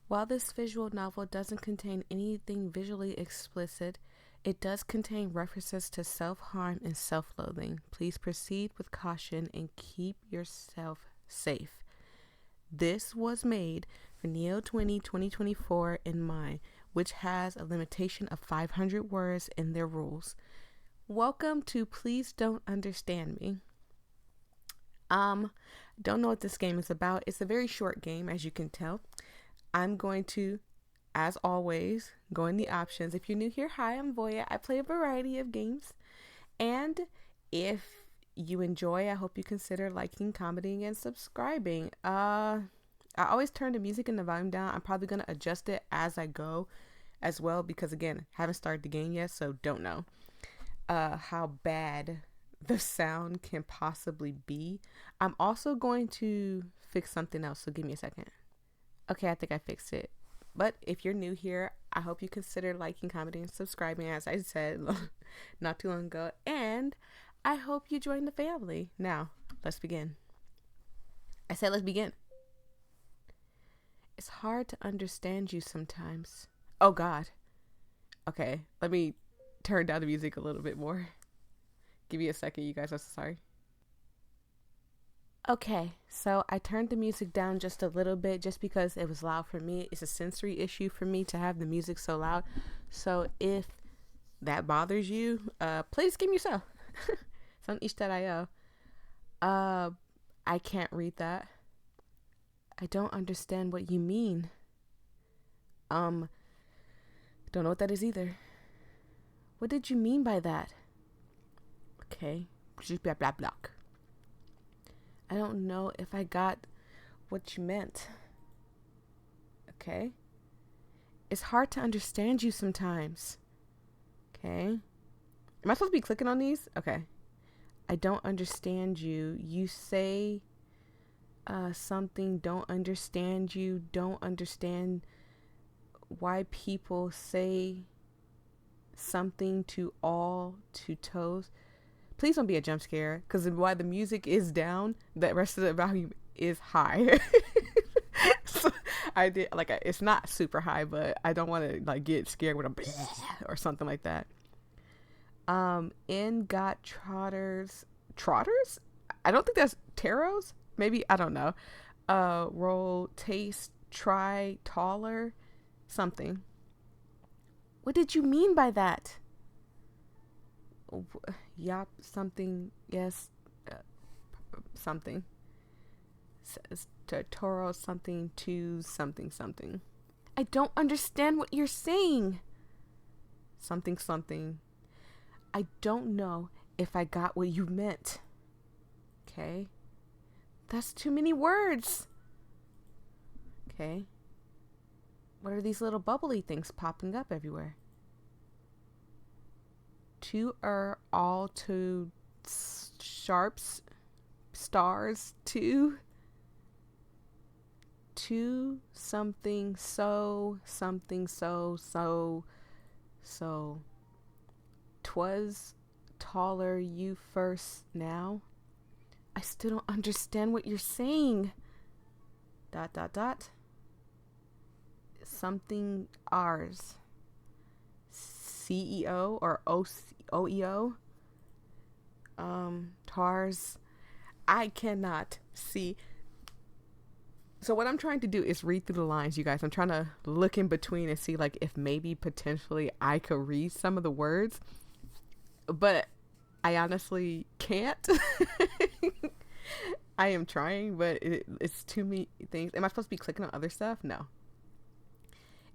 While this visual novel doesn't contain anything visually explicit, it does contain references to self-harm and self-loathing. Please proceed with caution and keep yourself safe. This was made for Neo-Twiny 2024 in mind, which has a limitation of 500 words in their rules. Welcome to Please Don't Understand Me. Don't know what this game is about. It's a very short game, as you can tell. I'm going to, as always, go in the options. If you're new here, hi, I'm Voyia. I play a variety of games. And if you enjoy, I hope you consider liking, commenting, and subscribing. I always turn the music and the volume down. I'm probably going to adjust it as I go as well because, again, haven't started the game yet, so don't know how bad the sound can possibly be. I'm also going to fix something else, so give me a second. Okay, I think I fixed it. But if you're new here, I hope you consider liking, commenting, and subscribing, as I said not too long ago. And I hope you join the family. Now, let's begin. I said let's begin. It's hard to understand you sometimes. Oh, God. Okay, let me turn down the music a little bit more. Give me a second, you guys. I'm so sorry. Okay, so I turned the music down just a little bit just because it was loud for me. It's a sensory issue for me to have the music so loud. So if that bothers you, play this game yourself. It's on itch.io. I can't read that. I don't understand what you mean. Don't know what that is either. What did you mean by that? Okay. Blah, blah, blah. I don't know if I got what you meant. Okay. It's hard to understand you sometimes. Okay. Am I supposed to be clicking on these? Okay. I don't understand you. You say something, don't understand you, don't understand why people say something to all to toes. Please don't be a jump scare, because while the music is down, the rest of the volume is high. So I did it's not super high, but I don't want to get scared with a bleh or something like that. In got trotters. I don't think that's taros. Maybe, I don't know. Roll, taste, try, taller, something. What did you mean by that? Yap, something, yes, something. Toro, something, to something. I don't understand what you're saying. Something. I don't know if I got what you meant. Okay. That's too many words. Okay. What are these little bubbly things popping up everywhere? All to sharps, stars, to something, something, so. 'Twas taller you first now. I still don't understand what you're saying. ... Something ours. CEO or OEO. TARS. I cannot see. So what I'm trying to do is read through the lines, you guys. I'm trying to look in between and see if maybe potentially I could read some of the words. But I honestly can't. I am trying, but it's too many things. Am I supposed to be clicking on other stuff? No.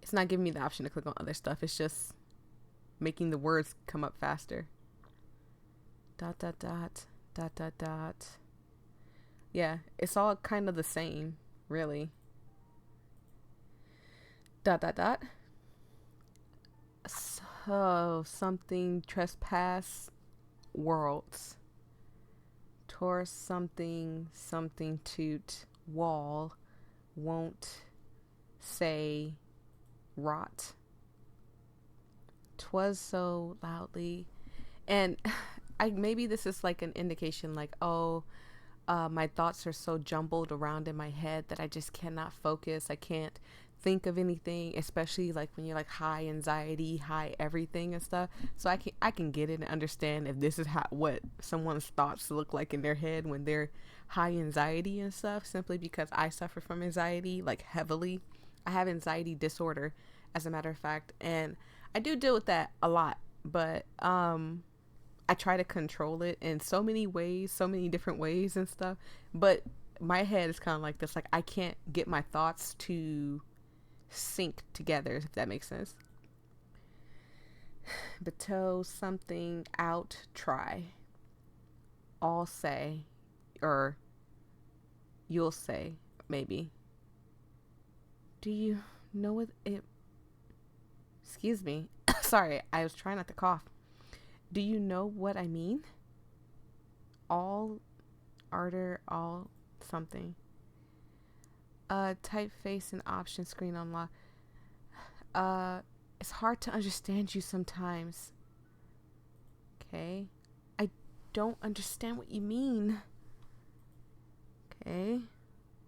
It's not giving me the option to click on other stuff. It's just making the words come up faster. ... Yeah, it's all kind of the same, really. ... So, something trespass worlds. Tor something toot wall won't say rot. 'Twas so loudly. And maybe this is an indication my thoughts are so jumbled around in my head that I just cannot focus. I can't think of anything, especially like when you're like high anxiety, high everything and stuff. So I can get it and understand if this is what someone's thoughts look like in their head when they're high anxiety and stuff, simply because I suffer from anxiety like heavily. I have anxiety disorder, as a matter of fact, and I do deal with that a lot, but I try to control it in so many ways, so many different ways and stuff. But my head is kind of like this, like I can't get my thoughts to sync together, if that makes sense. Bateau something out, try. All say, or you'll say, maybe. Do you know what it... Excuse me. Sorry, I was trying not to cough. Do you know what I mean? All ardor, all something. Typeface and option screen unlock. It's hard to understand you sometimes. Okay. I don't understand what you mean. Okay.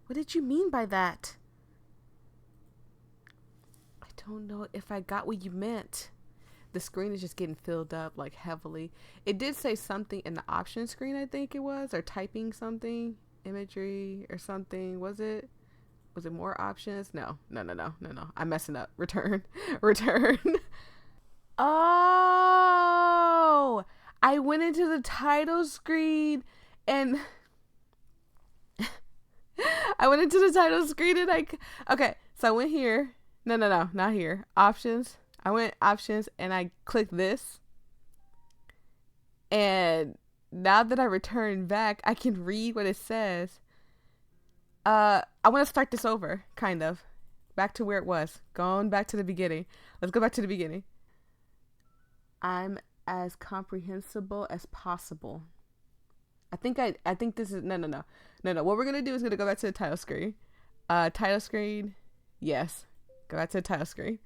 What did you mean by that? I don't know if I got what you meant. The screen is just getting filled up like heavily. It did say something in the option screen, I think it was, or typing something, imagery or something. Was it more options? No. I'm messing up. Return. Oh, I went into the title screen and okay, so I went here. No, not here. Options. I went options and I clicked this. And now that I return back, I can read what it says. I want to start this over, kind of. Back to where it was. Going back to the beginning. Let's go back to the beginning. I'm as comprehensible as possible. I think this is no. What we're gonna do is gonna go back to the title screen. Title screen. Yes. Go back to the title screen.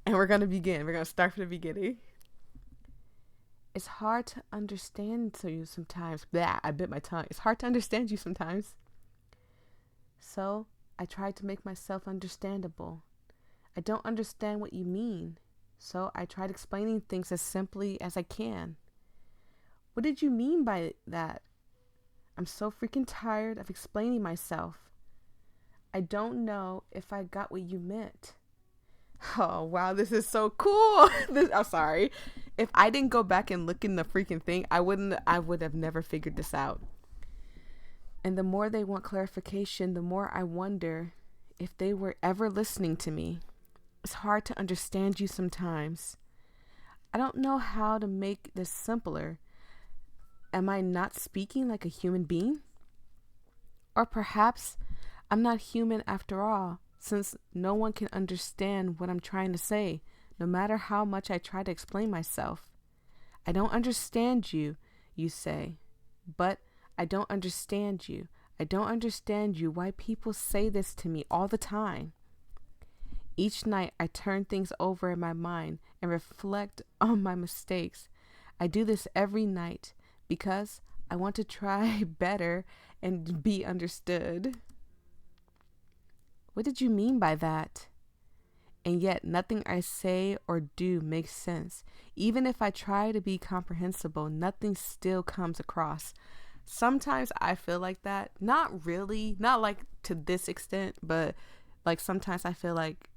And we're gonna begin. We're gonna start from the beginning. It's hard to understand you sometimes. Blah, I bit my tongue. It's hard to understand you sometimes. So I try to make myself understandable. I don't understand what you mean. So I tried explaining things as simply as I can. What did you mean by that? I'm so freaking tired of explaining myself. I don't know if I got what you meant. Oh, wow, this is so cool. I'm sorry. If I didn't go back and look in the freaking thing, I would have never figured this out. And the more they want clarification, the more I wonder if they were ever listening to me. It's hard to understand you sometimes. I don't know how to make this simpler. Am I not speaking like a human being? Or perhaps I'm not human after all, since no one can understand what I'm trying to say, no matter how much I try to explain myself. I don't understand you, you say, but I don't understand you. I don't understand you why people say this to me all the time. Each night I turn things over in my mind and reflect on my mistakes. I do this every night because I want to try better and be understood. What did you mean by that? And yet nothing I say or do makes sense. Even if I try to be comprehensible, nothing still comes across. Sometimes I feel like that. Not really, not like to this extent, but like sometimes I feel like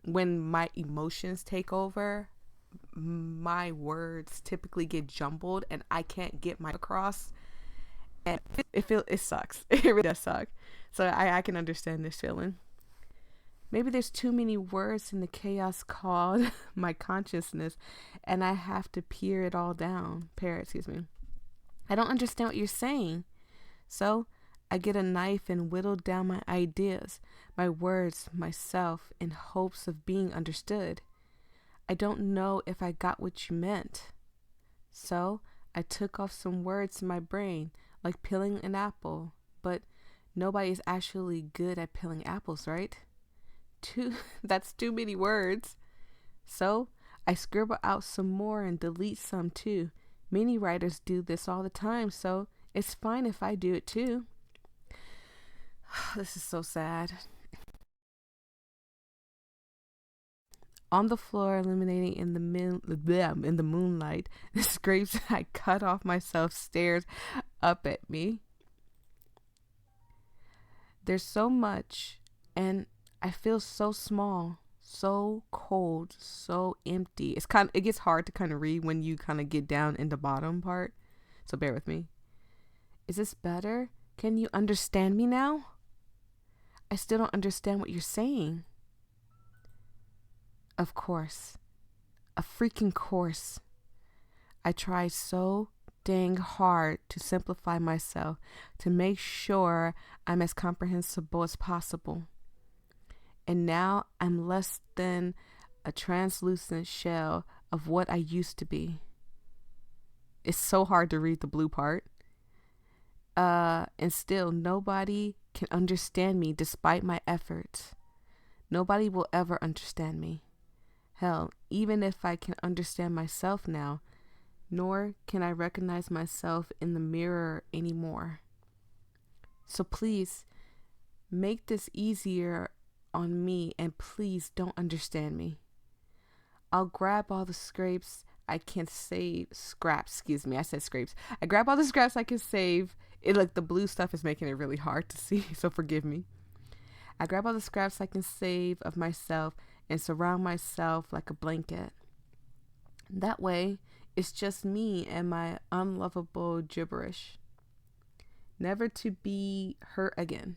when my emotions take over, my words typically get jumbled and I can't get my across. And it sucks. It really does suck. So I can understand this feeling. Maybe there's too many words in the chaos called my consciousness, and I have to pare it all down. I don't understand what you're saying. So I get a knife and whittle down my ideas, my words, myself, in hopes of being understood. I don't know if I got what you meant. So I took off some words in my brain, like peeling an apple, but nobody's actually good at peeling apples, right? That's too many words. So I scribble out some more and delete some too. Many writers do this all the time, so it's fine if I do it too. This is so sad. On the floor, illuminating in the moonlight, the scrapes I cut off myself stares up at me. There's so much, and I feel so small, so cold, so empty. It gets hard to kind of read when you kind of get down in the bottom part. So bear with me. Is this better? Can you understand me now? I still don't understand what you're saying. Of course. A freaking course. I try so dang hard to simplify myself, to make sure I'm as comprehensible as possible. And now I'm less than a translucent shell of what I used to be. It's so hard to read the blue part. And still nobody can understand me despite my efforts. Nobody will ever understand me. Hell, even if I can understand myself now, nor can I recognize myself in the mirror anymore. So please, make this easier on me, and please don't understand me. I'll grab all the scraps I can save. I said scrapes. I grab all the scraps I can save. The blue stuff is making it really hard to see, so forgive me. I grab all the scraps I can save of myself and surround myself like a blanket. That way, it's just me and my unlovable gibberish. Never to be hurt again.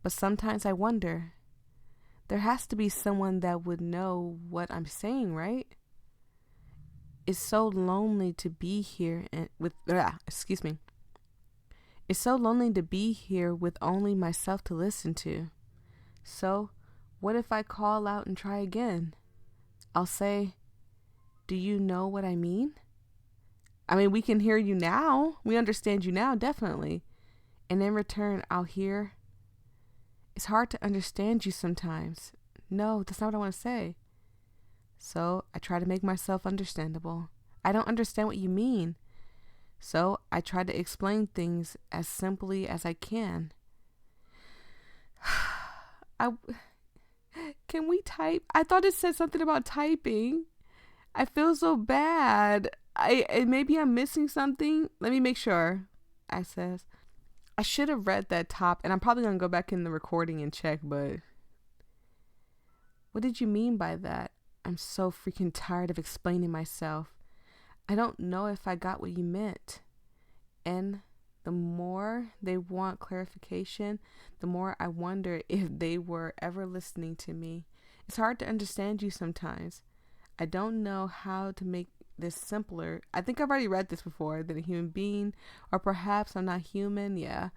But sometimes I wonder, there has to be someone that would know what I'm saying, right? It's so lonely to be here It's so lonely to be here with only myself to listen to. So, what if I call out and try again? I'll say, do you know what I mean? I mean, we can hear you now. We understand you now, definitely. And in return, I'll hear, it's hard to understand you sometimes. No, that's not what I want to say. So I try to make myself understandable. I don't understand what you mean. So I try to explain things as simply as I can. Can we type? I thought it said something about typing. I feel so bad. Maybe I'm missing something. Let me make sure. I says, I should have read that top, and I'm probably going to go back in the recording and check, but what did you mean by that? I'm so freaking tired of explaining myself. I don't know if I got what you meant. And the more they want clarification, the more I wonder if they were ever listening to me. It's hard to understand you sometimes. I don't know how to make this simpler. I think I've already read this before, than a human being, or perhaps I'm not human. Yeah.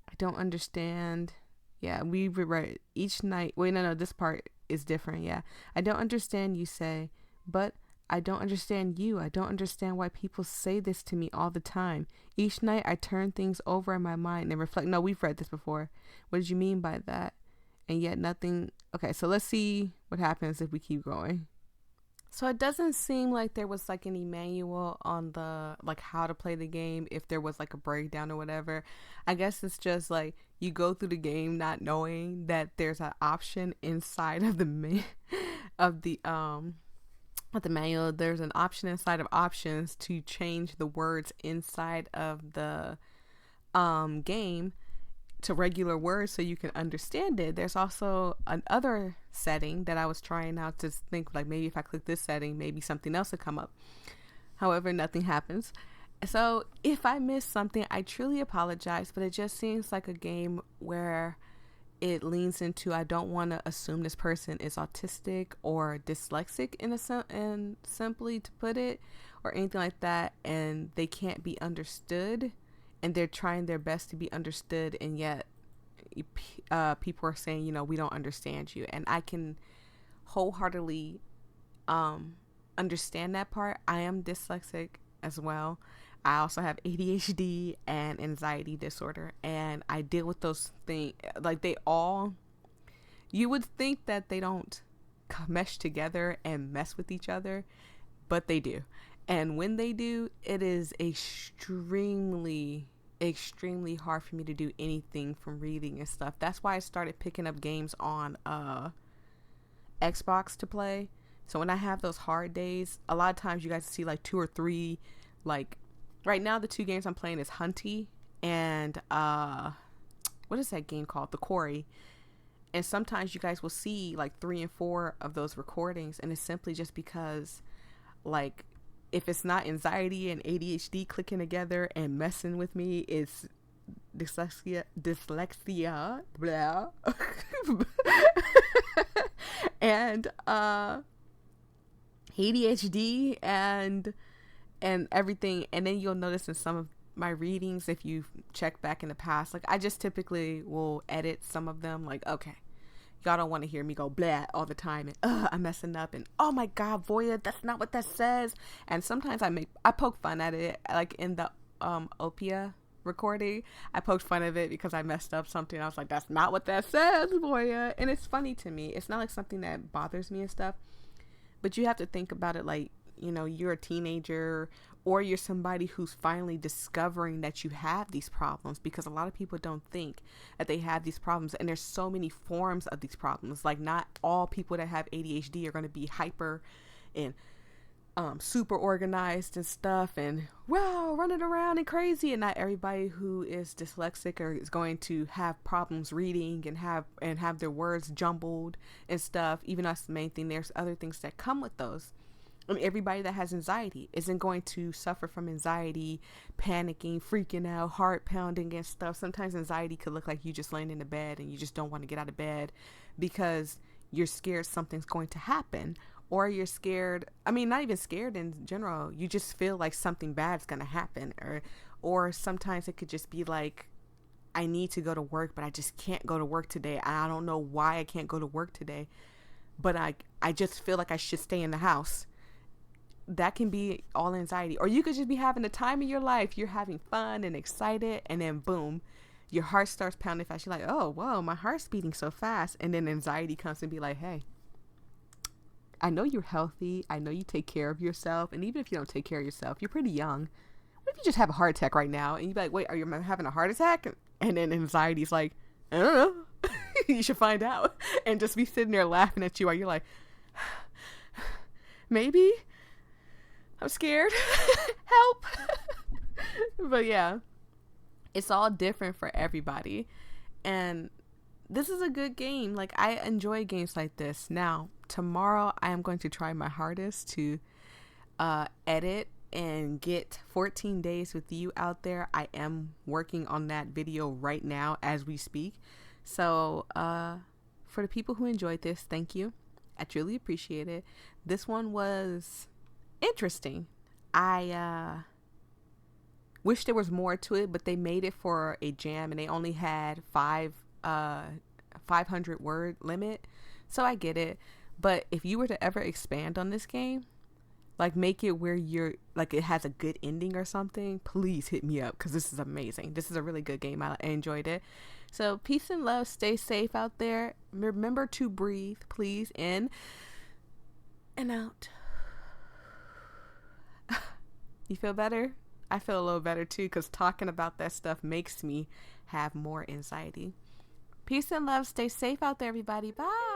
I don't understand. Yeah, we rewrite each night. Wait, no, this part is different. Yeah. I don't understand, you say, but I don't understand you. I don't understand why people say this to me all the time. Each night I turn things over in my mind and reflect. No, we've read this before. What did you mean by that? And yet nothing. Okay, so let's see what happens if we keep going. So it doesn't seem like there was like any manual on the how to play the game, if there was like a breakdown or whatever. I guess it's just like you go through the game not knowing that there's an option inside of the manual. There's an option inside of options to change the words inside of the game to regular words so you can understand it. There's also another setting that I was trying out to think like maybe if I click this setting, maybe something else will come up. However, nothing happens. So if I missed something, I truly apologize, but it just seems like a game where it leans into, I don't want to assume this person is autistic or dyslexic and simply to put it, or anything like that, and they can't be understood, and they're trying their best to be understood, and yet people are saying, we don't understand you. And I can wholeheartedly understand that part. I am dyslexic as well. I also have ADHD and anxiety disorder, and I deal with those things. Like you would think that they don't mesh together and mess with each other, but they do. And when they do, it is extremely, extremely hard for me to do anything from reading and stuff. That's why I started picking up games on Xbox to play. So when I have those hard days, a lot of times you guys see like 2 or 3, like right now the 2 games I'm playing is Hunty and what is that game called? The Quarry. And sometimes you guys will see like 3 and 4 of those recordings, and it's simply just because, like, if it's not anxiety and ADHD clicking together and messing with me, it's dyslexia, blah, and ADHD and everything. And then you'll notice in some of my readings, if you check back in the past, like I just typically will edit some of them, like, okay, y'all don't want to hear me go blah all the time and I'm messing up and oh my god, Voyia, that's not what that says. And sometimes I poke fun at it, like in the Opia recording, I poked fun of it because I messed up something. I was like, that's not what that says, Voyia. And it's funny to me. It's not like something that bothers me and stuff, but you have to think about it like, you know, you're a teenager or you're somebody who's finally discovering that you have these problems, because a lot of people don't think that they have these problems. And there's so many forms of these problems. Like not all people that have ADHD are going to be hyper and super organized and stuff and wow, running around and crazy. And not everybody who is dyslexic or is going to have problems reading and have their words jumbled and stuff. Even though that's the main thing, there's other things that come with those. I mean, everybody that has anxiety isn't going to suffer from anxiety, panicking, freaking out, heart pounding and stuff. Sometimes anxiety could look like you just laying in the bed and you just don't want to get out of bed because you're scared something's going to happen. Or you're scared, I mean, not even scared in general. You just feel like something bad's going to happen. Or sometimes it could just be like, I need to go to work, but I just can't go to work today. I don't know why I can't go to work today, but I just feel like I should stay in the house. That can be all anxiety. Or you could just be having the time of your life. You're having fun and excited, and then boom, your heart starts pounding fast. You're like, oh, whoa, my heart's beating so fast. And then anxiety comes and be like, hey, I know you're healthy. I know you take care of yourself. And even if you don't take care of yourself, you're pretty young. What if you just have a heart attack right now? And you're like, wait, are you having a heart attack? And then anxiety's like, I don't know. You should find out. And just be sitting there laughing at you while you're like, maybe I'm scared. Help. But yeah, it's all different for everybody. And this is a good game. Like, I enjoy games like this. Now, tomorrow I am going to try my hardest to edit and get 14 days with you out there. I am working on that video right now as we speak. So for the people who enjoyed this, thank you. I truly appreciate it. This one was interesting. I wish there was more to it, but they made it for a jam and they only had 500 word limit. So I get it. But if you were to ever expand on this game, like make it where you're like it has a good ending or something, please hit me up because this is amazing. This is a really good game. I enjoyed it. So peace and love. Stay safe out there. Remember to breathe, please. In and out. You feel better? I feel a little better too, because talking about that stuff makes me have more anxiety. Peace and love. Stay safe out there, everybody. Bye.